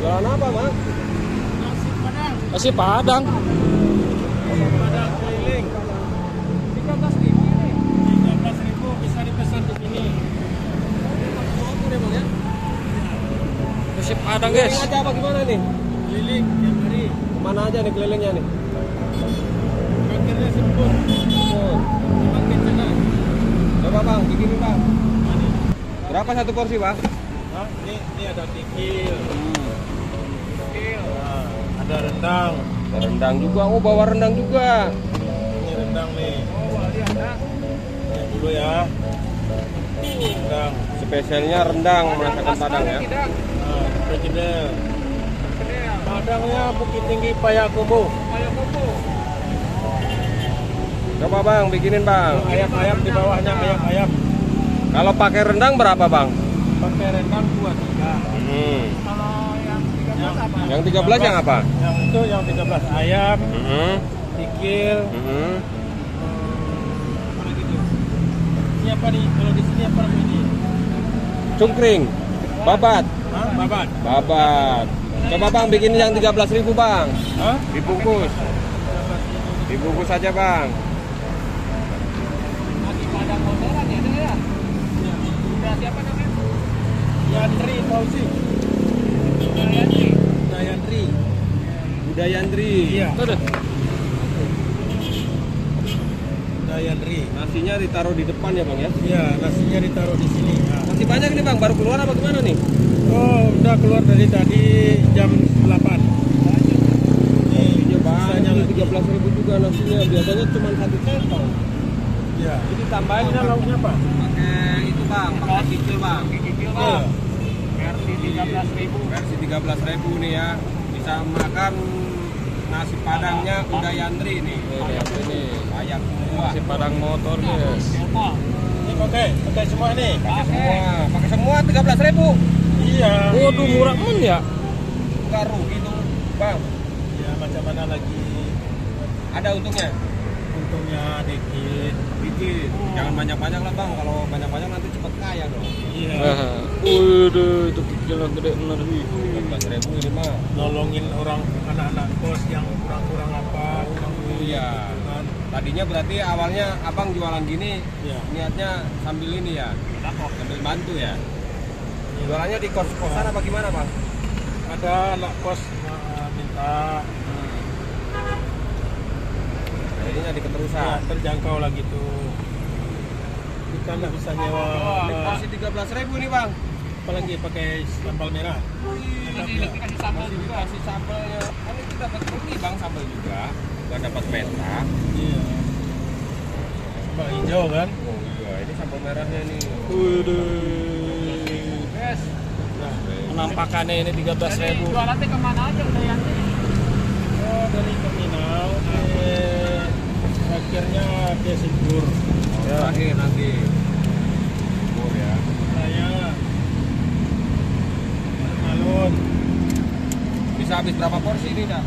Jualan apa, Mak? Nasi Padang. Nasi Padang. Padang keliling. 13.000 ini. 13.000 bisa dipesan di sini. Nasi Padang, guys. Keliling aja apa gimana nih? Keliling tiap hari. Kemana aja nih kelilingnya nih? Akhirnya sempur. Oh. Makin cenah. Coba bang, bikinin bang. Ini. Berapa satu porsi bang? Nah, ini ada tikil. Nah, ada rendang. Ada rendang juga, oh bawa rendang juga. Ini rendang nih. Oh, wali ada. Ini dulu ya. Rendang. Spesialnya rendang masakan Padang ya. Nah, Presiden. Padangnya Bukit Tinggi Payakumbuh. Coba bang, bikinin bang. Ayam-ayam di bawahnya ayam-ayam. Kalau pakai rendang berapa bang? Pakai rendang 23. Kalau yang 13 apa? Yang 13 yang apa? Yang itu yang 13 ayam, tikil. Apa lagi tuh? Ini apa nih? Kalau di sini apa ini? Cungkring, babat. Hah? Babat. Babat. Coba bang, bikinin yang 13.000 bang. Hah? Dibungkus. Dibungkus aja bang. Nasi Padang motoran ya, ya. Udah siapa namanya? Yandri Fauzi. Dayandri. Budayandri. Iya. Udah. Dayandri. Nasinya ditaruh di depan ya bang ya? Iya, nasinya ditaruh di sini. Nah. Masih banyak nih bang, baru keluar apa gimana nih? Oh, udah keluar dari tadi jam 8. Iya bang, Sisanya lagi. 13.000 juga nasinya, biasanya cuma 1 centong. Iya. Ini tambahin Ini lauknya apa? pakai itu bang, pakai kikil bang. Iya. Versi 13.000. Versi 13.000 nih ya, bisa makan nasi padangnya Udayandri nih. Ini Layak semua. nasi Padang motor, guys. Ini pakai semua nih. Pakai semua 13.000. Iya. Waduh, murah men ya. Enggak rugi tuh bang. Ya macam mana lagi? Ada untungnya. Untungnya dikit. Dikit. Jangan banyak-banyak lah bang. Kalau banyak-banyak nanti cepet kaya dong. Iya. Waduh, itu kikilnya gede bener. 13.000 ini mah. Nolongin orang anak-anak kos yang kurang-kurang apa, kurang duit. Iya. Kan? Tadinya berarti awalnya abang jualan gini, Iya. niatnya sambil ini ya, sambil bantu ya. Jualannya di kos-kosan apa gimana bang? Ada anak kos minta Jadinya di ya, keterusan. terjangkau lah gitu. Kita nggak bisa nyewa. Ini porsi 13.000 nih bang. Apalagi pakai sambal merah. Dikasih sambal Masih juga. dikasih sambalnya. Kan itu dapat ini bang sambal juga, nggak dapat merah. Iya. Sambal hijau kan? Oh iya, ini sambal merahnya nih. Waduh. Yes. Nah, Penampakannya ini 13.000. Jualannya kemana aja udah Yanti? oh dari terminal akhirnya ke Sigur. Terakhir nanti. Oh ya. Saya alun. Bisa habis berapa porsi ini dah?